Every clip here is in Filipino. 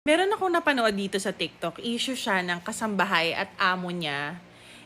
Meron akong napanood dito sa TikTok, issue siya ng kasambahay at amo niya.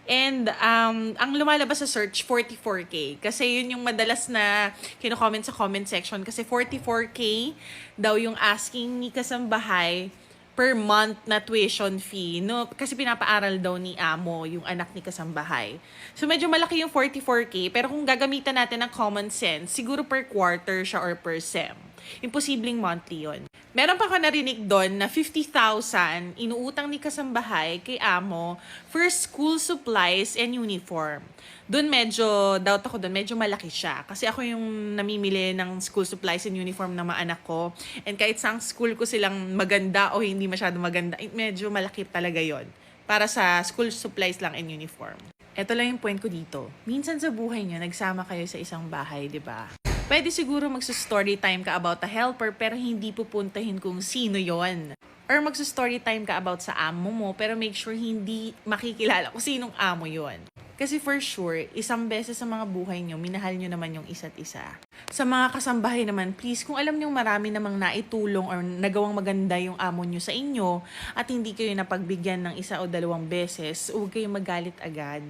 And ang lumalabas sa search, 44K. Kasi yun yung madalas na kino-comment sa comment section. Kasi 44K daw yung asking ni kasambahay per month na tuition fee. No? Kasi pinapaaral daw ni amo yung anak ni kasambahay. So medyo malaki yung 44K. Pero kung gagamitan natin ng common sense, siguro per quarter siya or per sem. Imposibleng monthly yon. Meron pa ako narinig doon na 50,000 inuutang ni kasambahay kay amo for school supplies and uniform. Doon medyo, doubt ako doon, medyo malaki siya. Kasi ako yung namimili ng school supplies and uniform ng mga anak ko. And kahit sa school ko silang maganda o hindi masyado maganda, medyo malaki talaga yon para sa school supplies lang and uniform. Ito lang yung point ko dito. Minsan sa buhay nyo, nagsama kayo sa isang bahay, di ba? Pwede siguro magsa-story time ka about a helper pero hindi pupuntahin kung sino yon. Or magsa-story time ka about sa amo mo pero make sure hindi makikilala kung sinong amo yon. Kasi for sure, isang beses sa mga buhay nyo, minahal nyo naman yung isa't isa. Sa mga kasambahay naman, please, kung alam nyo marami namang naitulong or nagawang maganda yung amo nyo sa inyo at hindi kayo napagbigyan ng isa o dalawang beses, huwag kayong magalit agad.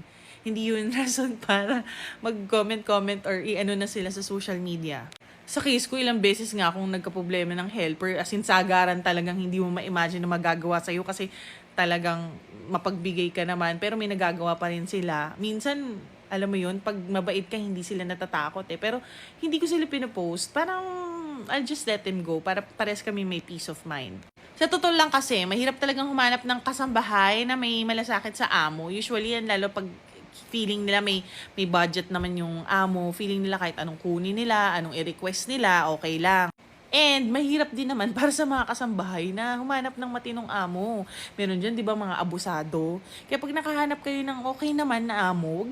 Hindi yun rason para mag-comment or i-ano na sila sa social media. Sa case ko, ilang beses nga akong nagka-problema ng helper, as in sagaran talagang hindi mo ma-imagine na magagawa sa'yo kasi talagang mapagbigay ka naman, pero may nagagawa pa rin sila. Minsan, alam mo yun, pag mabait ka, hindi sila natatakot eh. Pero hindi ko sila pinopost, parang I'll just let them go para pares kami may peace of mind. Sa totoo lang kasi, mahirap talagang humanap ng kasambahay na may malasakit sa amo. Usually yan, lalo pag feeling nila may budget naman yung amo, feeling nila kahit anong kunin nila, anong i-request nila, okay lang. And mahirap din naman para sa mga kasambahay na humanap ng matinong amo. Meron dyan, di ba, mga abusado. Kaya pag nakahanap kayo ng okay naman na amo,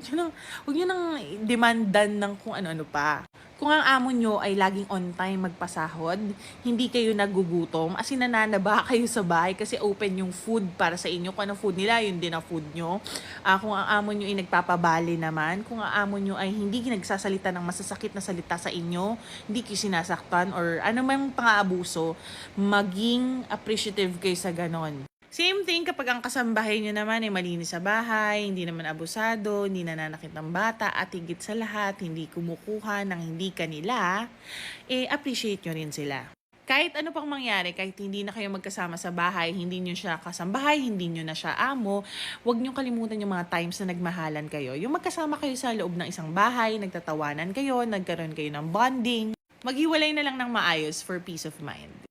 huwag nyo nang demandan ng kung ano-ano pa. Kung ang amo nyo ay laging on time magpasahod, hindi kayo nagugutom, as in nananaba kayo sa bahay kasi open yung food para sa inyo. Kung anong food nila, yun din ang food nyo. Kung ang amo nyo ay nagpapabali naman, kung ang amo nyo ay hindi nagsasalita ng masasakit na salita sa inyo, hindi kayo sinasaktan or ano mang pang-aabuso, maging appreciative kayo sa ganon. Same thing kapag ang kasambahay nyo naman ay malinis sa bahay, hindi naman abusado, hindi nananakit ng bata, at higit sa lahat, hindi kumukuha ng hindi kanila, appreciate nyo rin sila. Kahit ano pang mangyari, kahit hindi na kayo magkasama sa bahay, hindi nyo siya kasambahay, hindi nyo na siya amo, huwag nyo kalimutan yung mga times na nagmahalan kayo. Yung magkasama kayo sa loob ng isang bahay, nagtatawanan kayo, nagkaroon kayo ng bonding, maghiwalay na lang ng maayos for peace of mind.